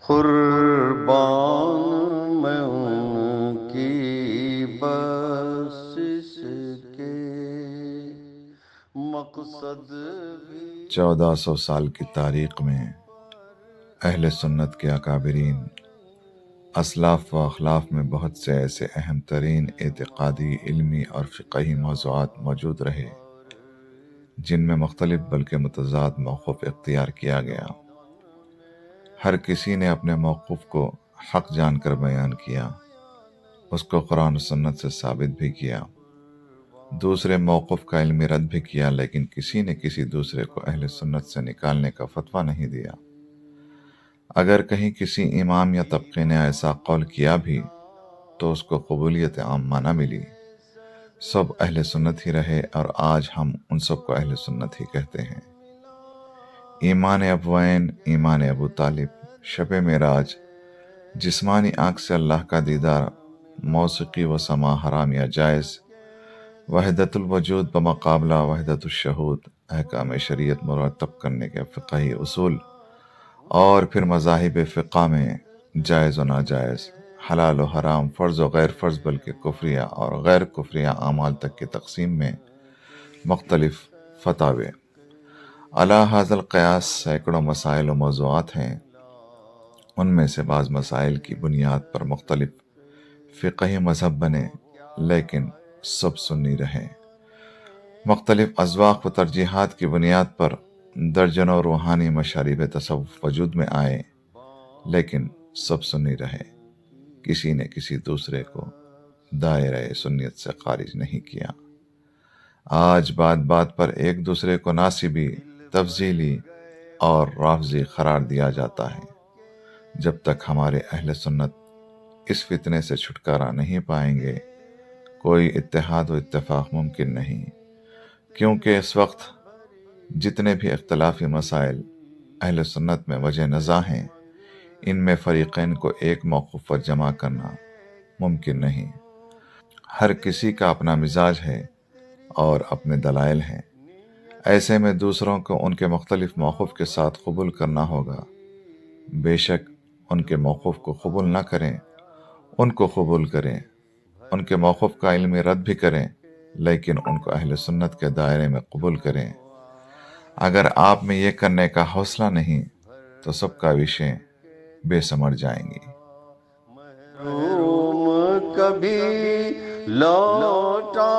قربان میں ان کی بخشش کے مقصد بھی 1400 سال کی تاریخ میں اہل سنت کے اکابرین اسلاف و اخلاف میں بہت سے ایسے اہم ترین اعتقادی، علمی اور فقہی موضوعات موجود رہے جن میں مختلف بلکہ متضاد موقف اختیار کیا گیا۔ ہر کسی نے اپنے موقف کو حق جان کر بیان کیا، اس کو قرآن و سنت سے ثابت بھی کیا، دوسرے موقف کا علمی رد بھی کیا، لیکن کسی نے کسی دوسرے کو اہل سنت سے نکالنے کا فتویٰ نہیں دیا۔ اگر کہیں کسی امام یا طبقے نے ایسا قول کیا بھی تو اس کو قبولیت عامہ نہ ملی، سب اہل سنت ہی رہے، اور آج ہم ان سب کو اہل سنت ہی کہتے ہیں۔ ایمان ابوین، ایمان ابو طالب، شب معراج، جسمانی آنکھ سے اللہ کا دیدار، موسیقی و سماع حرام یا جائز، وحدت الوجود بمقابلہ وحدت الشہود، احکام شریعت مرتب کرنے کے فقہی اصول، اور پھر مذاہب فقہ میں جائز و ناجائز، حلال و حرام، فرض و غیر فرض، بلکہ کفریہ اور غیر کفریہ اعمال تک کی تقسیم میں مختلف فتاوے۔ علی ھذا القیاس سینکڑوں مسائل و موضوعات ہیں۔ ان میں سے بعض مسائل کی بنیاد پر مختلف فقہی مذہب بنے، لیکن سب سنی رہے۔ مختلف اذواق و ترجیحات کی بنیاد پر درجنوں روحانی مشارب تصوف وجود میں آئے، لیکن سب سنی رہے۔ کسی نے کسی دوسرے کو دائرہ سنیت سے خارج نہیں کیا۔ آج بات بات پر ایک دوسرے کو ناسبی، تفضیلی اور رافضی قرار دیا جاتا ہے۔ جب تک ہمارے اہل سنت اس فتنے سے چھٹکارا نہیں پائیں گے، کوئی اتحاد و اتفاق ممکن نہیں، کیونکہ اس وقت جتنے بھی اختلافی مسائل اہل سنت میں وجہ نزاع ہیں، ان میں فریقین کو ایک موقف پر جمع کرنا ممکن نہیں۔ ہر کسی کا اپنا مزاج ہے اور اپنے دلائل ہیں۔ ایسے میں دوسروں کو ان کے مختلف موقف کے ساتھ قبول کرنا ہوگا۔ بے شک ان کے موقف کو قبول نہ کریں، ان کو قبول کریں، ان کے موقف کا علمی رد بھی کریں، لیکن ان کو اہل سنت کے دائرے میں قبول کریں۔ اگر آپ میں یہ کرنے کا حوصلہ نہیں تو سب کاوشیں بے ثمر جائیں گی۔ محروم کبھی لوٹا